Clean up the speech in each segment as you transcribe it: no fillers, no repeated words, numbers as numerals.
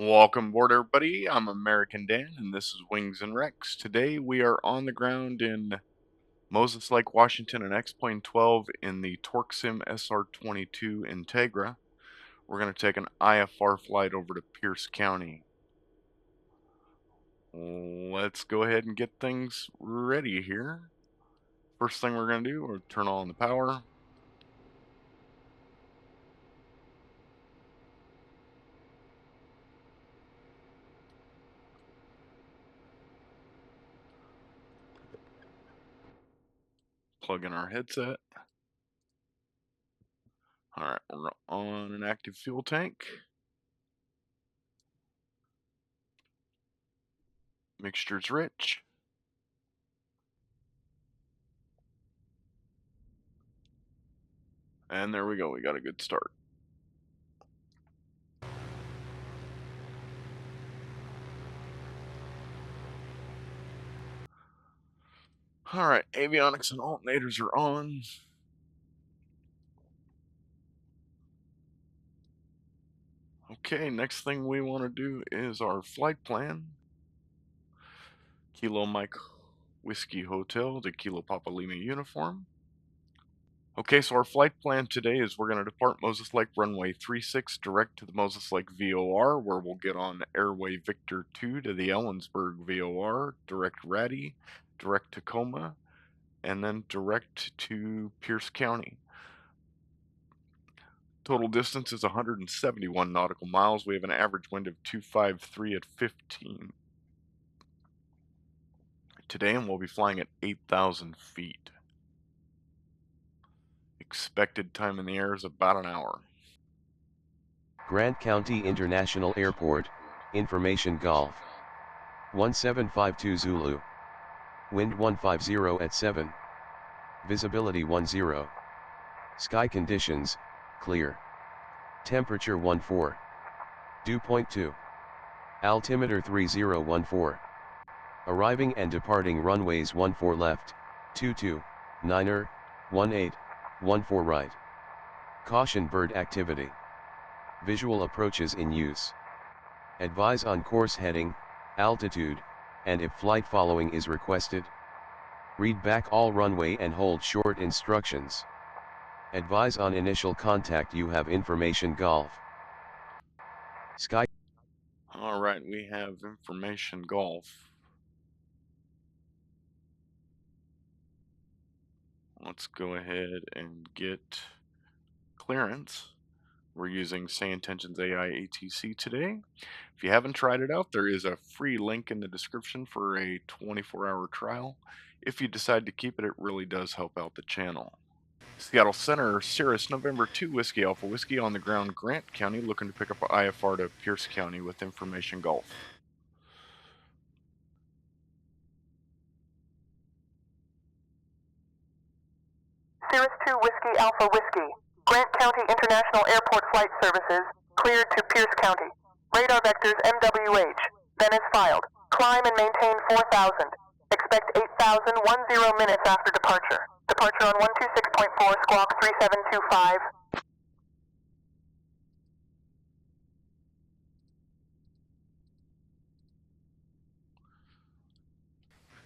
Welcome aboard, everybody. I'm American Dan, and this is Wings and Rex. Today we are on the ground in Moses Lake, Washington, in X-Plane 12 in the Torque Sim SR22 Entegra. We're going to take an IFR flight over to Pierce County. Let's go ahead and get things ready here. First thing we're going to do, we'll turn on the power. Plug in our headset. Alright, we're on an active fuel tank. Mixture's rich. And there we go, we got a good start. Alright, avionics and alternators are on. Okay, next thing we want to do is our flight plan. Kilo Mike Whiskey Hotel to Kilo Papa Lima uniform. Okay, so our flight plan today is we're going to depart Moses Lake runway 36 direct to the Moses Lake VOR, where we'll get on Airway Victor 2 to the Ellensburg VOR, direct Ratty, direct Tacoma, and then direct to Pierce County. Total distance is 171 nautical miles. We have an average wind of 253 at 15 today, and we'll be flying at 8,000 feet. Expected time in the air is about an hour. Grant County International Airport, Information Golf. 1752 Zulu. Wind 150 at 7. Visibility 10. Sky conditions, clear. Temperature 14. Dew point 2. Altimeter 3014. Arriving and departing runways 14 left, 22, 9er, 18, 14 right. Caution bird activity. Visual approaches in use. Advise on course heading, altitude, and if flight following is requested. Read back all runway and hold short instructions. Advise on initial contact. You have information golf. Sky. Alright, we have information golf. Let's go ahead and get clearance. We're using SayIntentions.AI ATC today. If you haven't tried it out, there is a free link in the description for a 24-hour trial. If you decide to keep it, it really does help out the channel. Seattle Center, Cirrus November 2 Whiskey Alpha Whiskey on the ground, Grant County, looking to pick up IFR to Pierce County with information golf. Cirrus 2 Whiskey Alpha Whiskey, Grant County International Airport Flight Services, cleared to Pierce County. Radar vectors MWH, then is filed. Climb and maintain 4,000. Expect 8,010 minutes after departure. Departure on 126.4 squawk 3725.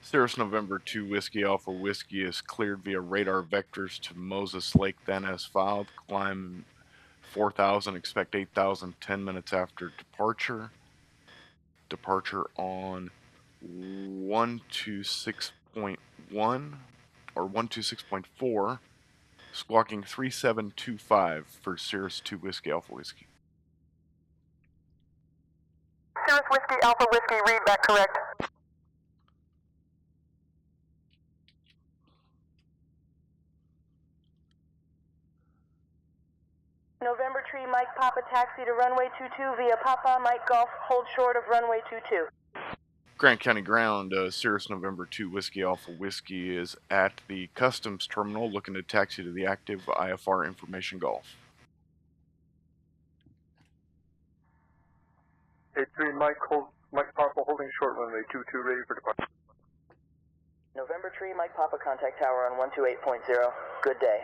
Cirrus November 2 Whiskey Alpha Whiskey is cleared via radar vectors to Moses Lake, then as filed. Climb 4,000, expect 8,000 10 minutes after departure. Departure on 126.1 or 126.4, squawking 3725 for Cirrus 2 Whiskey Alpha Whiskey. Cirrus Whiskey Alpha Whiskey, read that correct. November Tree Mike Papa taxi to runway 22 via Papa Mike Golf, hold short of runway 22. Grant County ground, Cirrus November 2 Whiskey Alpha Whiskey is at the customs terminal looking to taxi to the active IFR information golf. 83 Mike Papa holding short runway 22 ready for departure. November Tree Mike Papa contact tower on 128.0. Good day.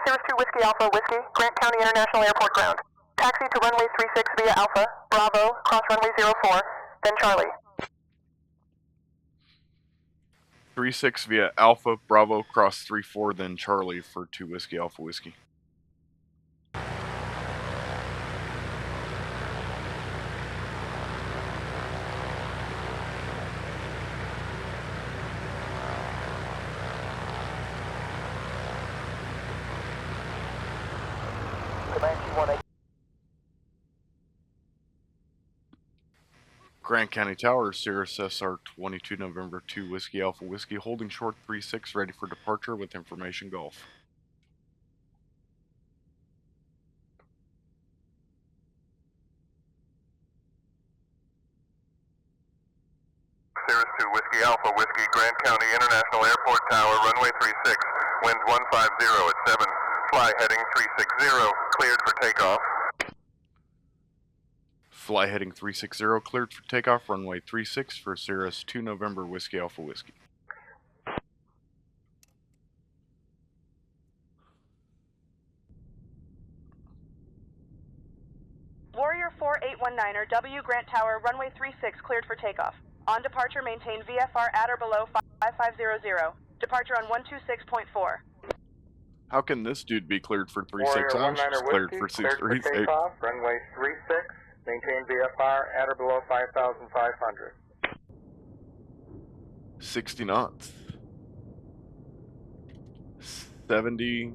Cirrus 2 Whiskey Alpha Whiskey, Grant County International Airport ground. Taxi to runway 36 via Alpha, Bravo, cross runway 04, then Charlie. 36 via Alpha, Bravo, cross 34, then Charlie for 2 Whiskey Alpha Whiskey. Grant County Tower, Cirrus SR22 November 2 Whiskey Alpha Whiskey, holding short 36, ready for departure with information Golf. Cirrus 2 Whiskey Alpha Whiskey, Grant County International Airport Tower, runway 36, winds 150 at 7, fly heading 360, cleared for takeoff. Fly heading 360, cleared for takeoff, runway 36 for Cirrus 2 November Whiskey Alpha Whiskey. Warrior 4819er, W Grant Tower, runway 36, cleared for takeoff. On departure, maintain VFR at or below 5500. Departure on 126.4. How can this dude be cleared for 36 Warrior hours? 19er Cleared Whiskey, for cleared for takeoff, runway 36, maintain VFR at or below 5,500. 60 knots. 70,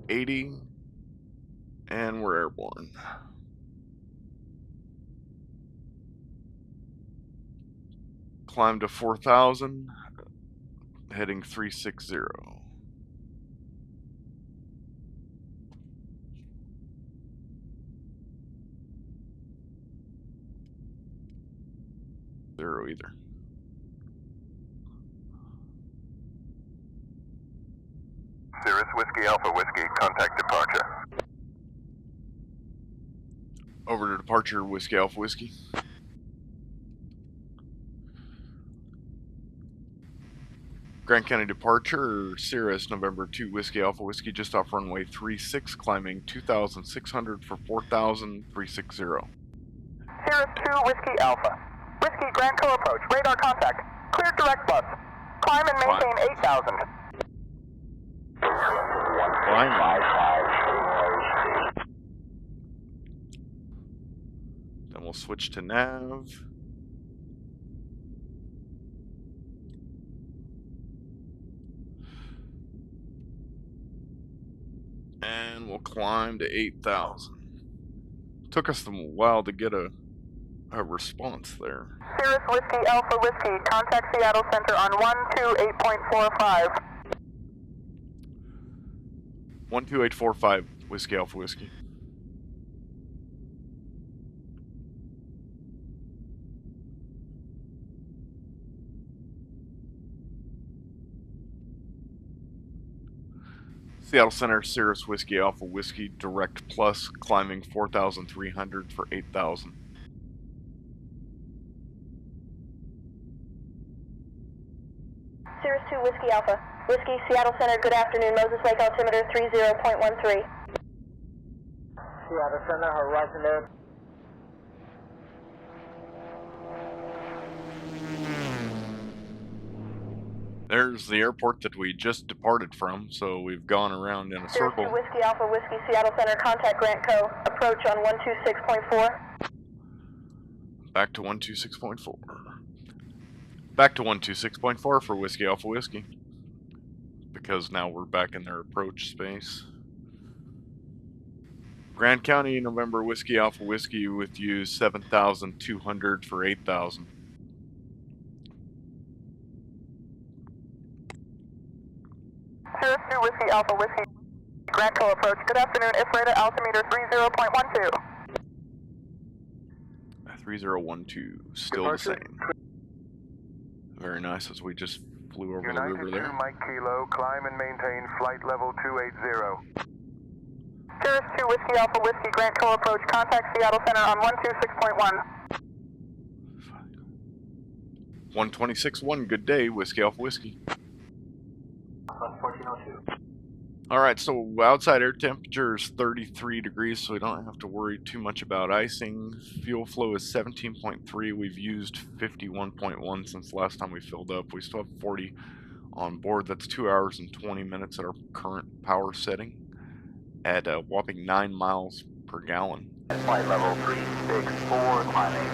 80, and we're airborne. Climb to 4,000, heading 360. Zero either. Cirrus Whiskey Alpha Whiskey, contact departure. Over to departure, Whiskey Alpha Whiskey. Grant County departure, Cirrus November 2 Whiskey Alpha Whiskey, just off runway 36, climbing 2,600 for 4,000, 360. Cirrus 2 Whiskey Alpha. Whiskey Grant Co approach, radar contact. Cleared direct bus. Climb and maintain 8,000. Then we'll switch to nav. And we'll climb to 8,000. Took us a while to get a response there. Cirrus Whiskey Alpha Whiskey, contact Seattle Center on 128.45. 12845 Whiskey Alpha Whiskey. Seattle Center, Cirrus Whiskey Alpha Whiskey, direct plus, climbing 4,300 for 8,000. Cirrus 2 Whiskey Alpha. Whiskey, Seattle Center, good afternoon. Moses Lake altimeter 30.13. Seattle Center, horizon air. There's the airport that we just departed from, so we've gone around in a Cirrus 2 circle. Whiskey Alpha Whiskey, Seattle Center, contact Grant Co. Approach on 126.4. Back to 126.4. Back to 126.4 for Whiskey Alpha Whiskey. Because now we're back in their approach space. Grand County, November Whiskey Alpha Whiskey with you 7,200 for 8,000. Cirrus 2 Whiskey Alpha Whiskey, Grant Co approach. Good afternoon, IFR altimeter 30.12. 3012, still the same. Very nice, as we just flew over the river United 2 there. Mike Kilo, climb and maintain flight level 280. Cirrus 2 Whiskey Alpha Whiskey, Grant Co approach. Contact Seattle Center on 126.1. 126.1, good day, Whiskey Alpha Whiskey. 1402. Alright, so outside air temperature is 33 degrees, so we don't have to worry too much about icing. Fuel flow is 17.3. We've used 51.1 since last time we filled up. We still have 40 on board. That's 2 hours and 20 minutes at our current power setting at a whopping 9 miles per gallon. Flight level 364, climbing.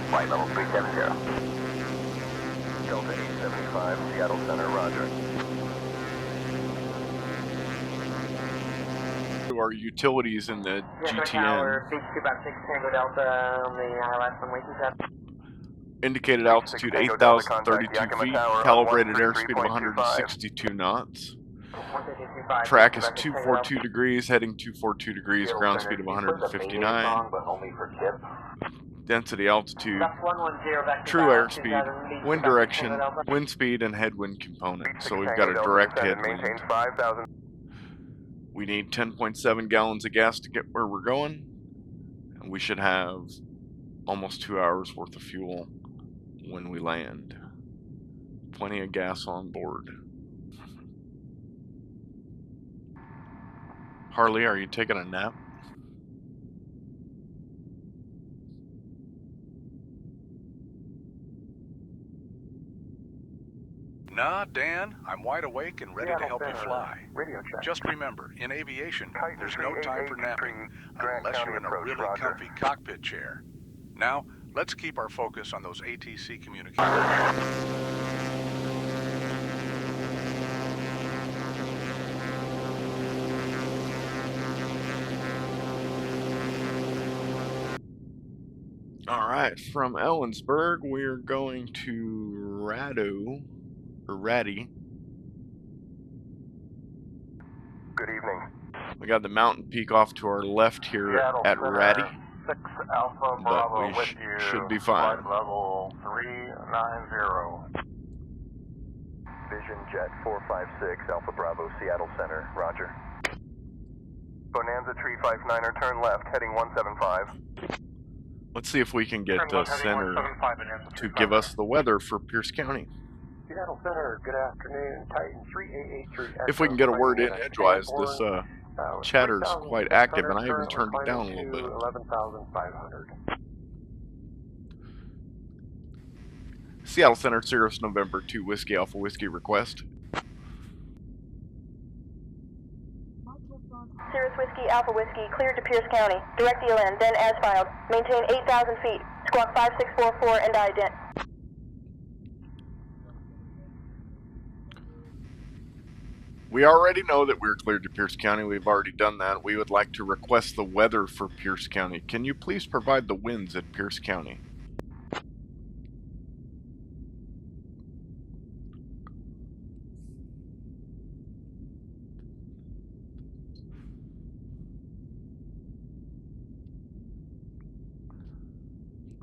Flight level 370. Delta 875, Seattle Center, roger. Our utilities in the GTN Tower, Beach 256 Tango Delta on the last runway 27. indicated altitude 8,032 feet, calibrated airspeed of 162 knots. Track is 242 degrees, heading 242 degrees, ground speed of 159. Density, altitude, true airspeed, wind direction, wind speed, and headwind component. So we've got a direct headwind. We need 10.7 gallons of gas to get where we're going, and we should have almost 2 hours worth of fuel when we land. Plenty of gas on board. Harley, are you taking a nap? Nah, Dan, I'm wide awake and ready to help you fly. Just remember, in aviation, there's no time for napping unless you're in a really comfy cockpit chair. Now, let's keep our focus on those ATC communications. Alright, from Ellensburg, we're going to Ratty. Good evening. We got the mountain peak off to our left here at Ratty, 6 Alpha but Bravo we with you. should be fine. Flight level 390. Vision Jet 456, Alpha Bravo, Seattle Center, roger. Bonanza Tree 59er, turn left, heading 175. Let's see if we can get the center to give us the weather for Pierce County. Seattle Center, good afternoon. Titan 3883. If we can get a word in edgewise, this chatter is quite active, and I even turned it down a little bit. 11,500. Seattle Center, Cirrus November 2 Whiskey Alpha Whiskey request. Cirrus Whiskey Alpha Whiskey cleared to Pierce County. Direct ELN, then as filed. Maintain 8,000 feet. Squawk 5644 and ident. We already know that we're cleared to Pierce County. We've already done that. We would like to request the weather for Pierce County. Can you please provide the winds at Pierce County?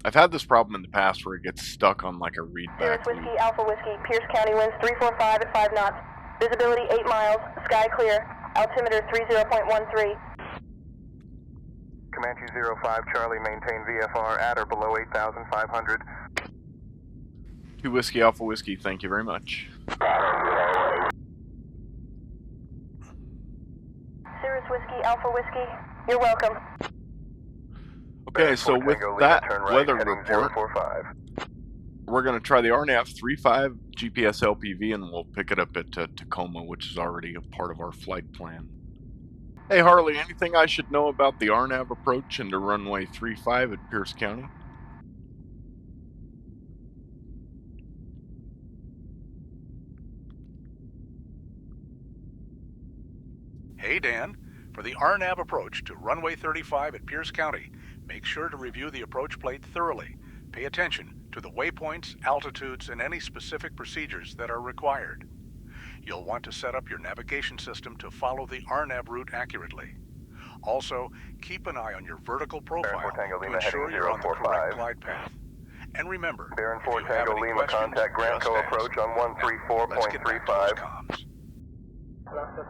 I've had this problem in the past where it gets stuck on like a readback Cirrus loop. Whiskey Alpha Whiskey, Pierce County winds 345 at 5 knots. Visibility 8 miles. Sky clear. Altimeter 30.13. Comanche 05, Charlie, maintain VFR at or below 8,500. 2 Whiskey Alpha Whiskey, thank you very much. Cirrus Whiskey Alpha Whiskey, you're welcome. Okay, so with that weather heading report, 045. we're going to try the RNAV 35 GPS LPV, and we'll pick it up at Tacoma, which is already a part of our flight plan. Hey Harley, anything I should know about the RNAV approach into runway 35 at Pierce County? Hey Dan, for the RNAV approach to runway 35 at Pierce County, make sure to review the approach plate thoroughly. Pay attention to the waypoints, altitudes, and any specific procedures that are required. You'll want to set up your navigation system to follow the RNAV route accurately. Also, keep an eye on your vertical profile to ensure you're on the correct glide path. And remember, Baron if 4 you have Tango any Lima, questions, contact just Granco ask. approach on Now, let's get back to those 134.35. comms. Alaska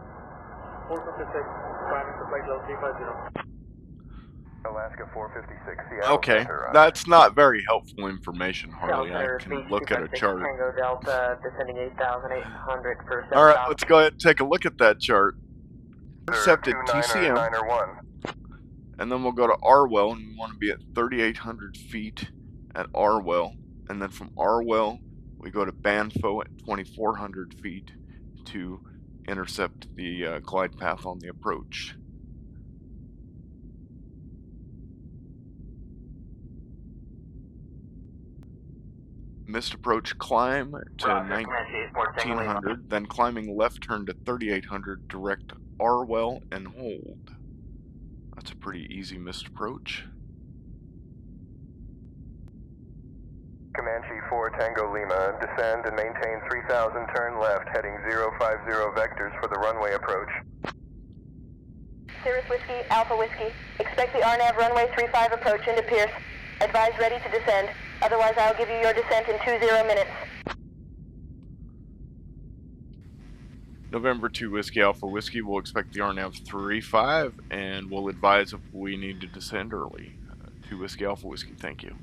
456, climbing to flight level 350. Alaska 456, Seattle Okay, Center, that's not very helpful information, Harley. I can look at a chart. Tango Delta, descending 8,800 for 7,000. Alright, let's go ahead and take a look at that chart. intercepted TCM, 9 and then we'll go to Arwell, and we want to be at 3,800 feet at Arwell, and then from Arwell we go to Banfo at 2,400 feet to intercept the glide path on the approach. Missed approach climb to 1,900, then climbing left turn to 3,800, direct Arwell and hold. That's a pretty easy missed approach. Comanche 4 Tango Lima, descend and maintain 3,000, turn left, heading 050 vectors for the runway approach. Cirrus Whiskey, Alpha Whiskey. Expect the RNAV runway 35 approach into Pierce. Advise ready to descend. Otherwise, I'll give you your descent in 20 minutes. November 2 Whiskey Alpha Whiskey, we'll expect the RNAV 35, and we'll advise if we need to descend early. 2 Whiskey Alpha Whiskey, thank you.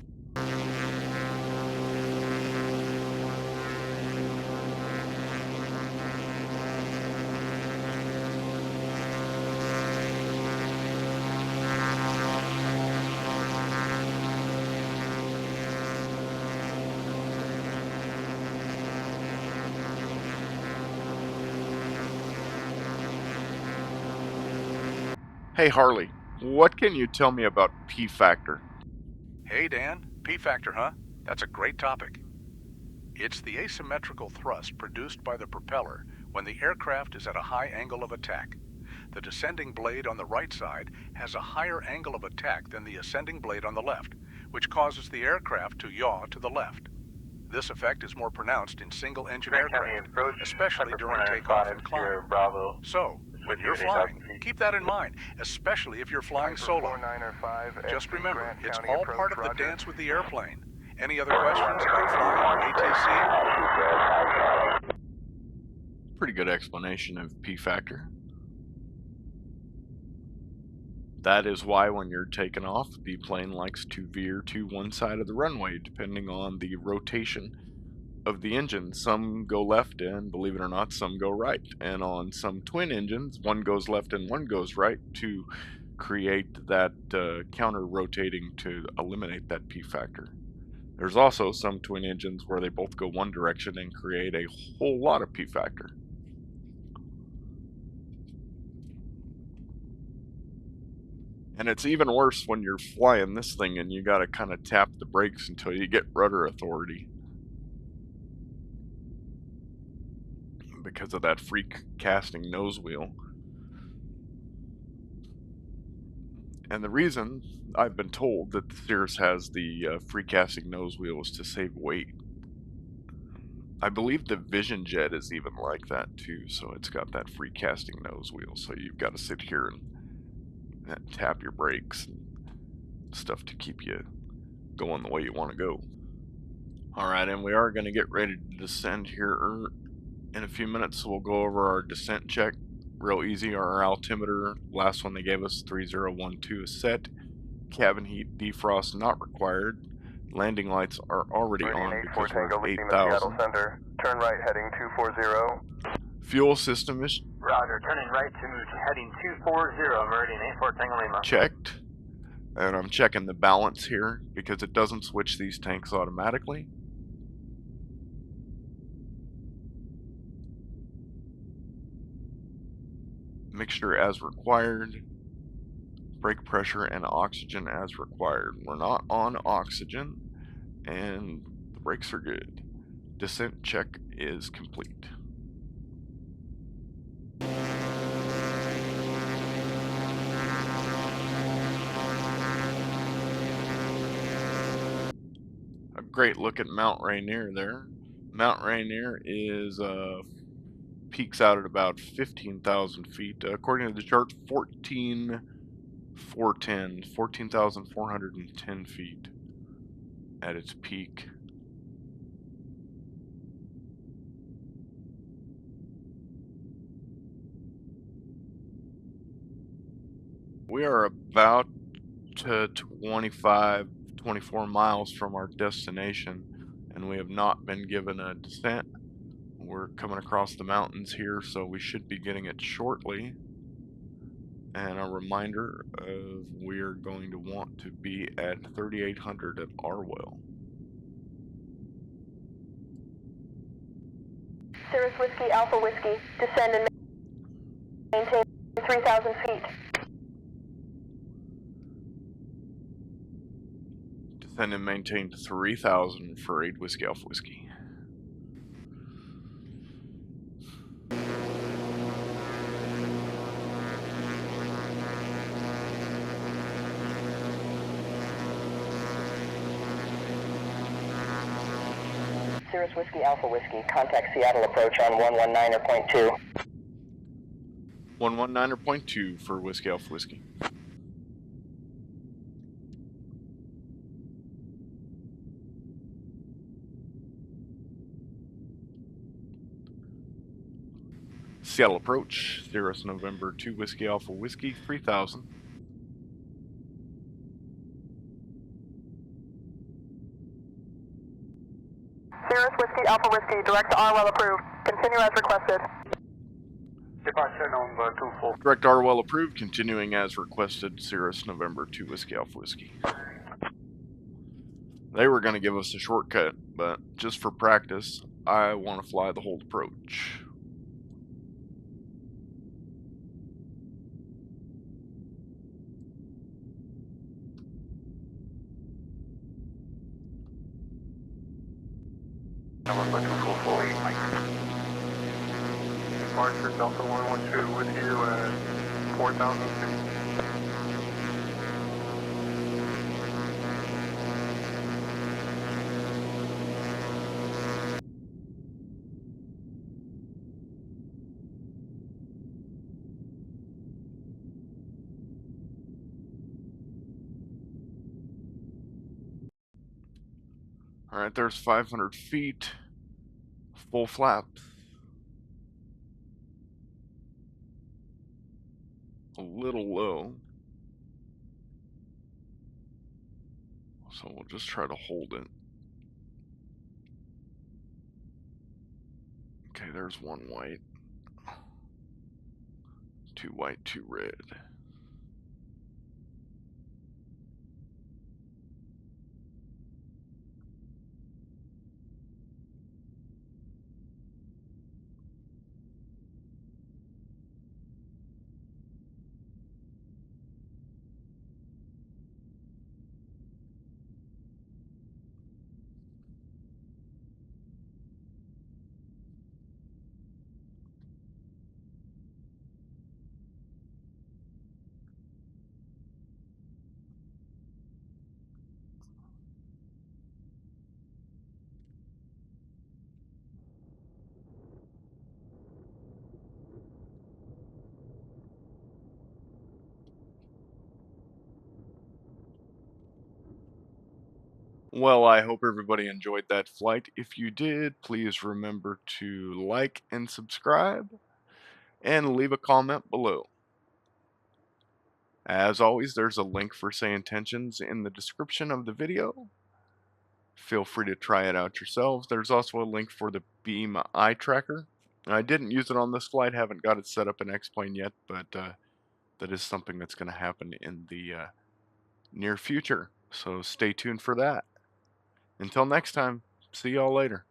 Hey Harley, what can you tell me about P-factor? Hey Dan, P-factor, huh? That's a great topic. It's the asymmetrical thrust produced by the propeller when the aircraft is at a high angle of attack. The descending blade on the right side has a higher angle of attack than the ascending blade on the left, which causes the aircraft to yaw to the left. This effect is more pronounced in single-engine aircraft, especially during takeoff and climb. So, when you're flying, keep that in mind, especially if you're flying solo. Just remember, it's all part of the dance with the airplane. Any other questions about flying ATC? Pretty good explanation of P-factor. That is why when you're taking off, the plane likes to veer to one side of the runway, depending on the rotation of the engine. Some go left and, believe it or not, some go right. And on some twin engines, one goes left and one goes right to create that counter-rotating to eliminate that P-factor. There's also some twin engines where they both go one direction and create a whole lot of P-factor. And it's even worse when you're flying this thing and you gotta kind of tap the brakes until you get rudder authority, because of that free casting nose wheel. And the reason I've been told that the Cirrus has the free casting nose wheel is to save weight. I believe the Vision Jet is even like that too, so it's got that free casting nose wheel, so you've got to sit here and tap your brakes and stuff to keep you going the way you want to go. Alright, and we are going to get ready to descend here in a few minutes, so we'll go over our descent check real easy. Our altimeter, last one they gave us, 3012 is set. Cabin heat defrost not required. Landing lights are already on because we're at 8,000. Turn right heading 240. Fuel system is Roger, turning right to heading 240, Meridian 84 Tango Lima. checked. And I'm checking the balance here because it doesn't switch these tanks automatically. Mixture as required. Brake pressure and oxygen as required. We're not on oxygen, and the brakes are good. Descent check is complete. A great look at Mount Rainier there. Mount Rainier is peaks out at about 15,000 feet. According to the chart, 14,410 feet at its peak. We are about 24 miles from our destination, and we have not been given a descent. We're coming across the mountains here, so we should be getting it shortly. And a reminder of we are going to want to be at 3800 at Arwell. Cirrus Whiskey Alpha Whiskey, descend and maintain 3,000 feet. Descend and maintain 3,000 for 8 Whiskey Alpha Whiskey. Cirrus Whiskey Alpha Whiskey, contact Seattle approach on 119.2. 119.2 for Whiskey Alpha Whiskey. Seattle approach, Cirrus November 2 Whiskey Alpha Whiskey, 3,000. Cirrus Whiskey Alpha Whiskey, direct to Arwell approved. Continue as requested. Departure number 24. Direct Arwell approved, continuing as requested, Cirrus November 2 Whiskey Alpha Whiskey. They were going to give us a shortcut, but just for practice, I want to fly the hold approach. Number 2448, Mike. Departure Delta 112 with you at 4,000 feet. Alright, there's 500 feet, full flaps. A little low. So we'll just try to hold it. Okay, there's one white. 2 white, 2 red. Well, I hope everybody enjoyed that flight. If you did, please remember to like and subscribe, and leave a comment below. As always, there's a link for SayIntentions in the description of the video. Feel free to try it out yourselves. There's also a link for the Beam eye tracker. I didn't use it on this flight, haven't got it set up in X-Plane yet, but that is something that's going to happen in the near future. So stay tuned for that. Until next time, see y'all later.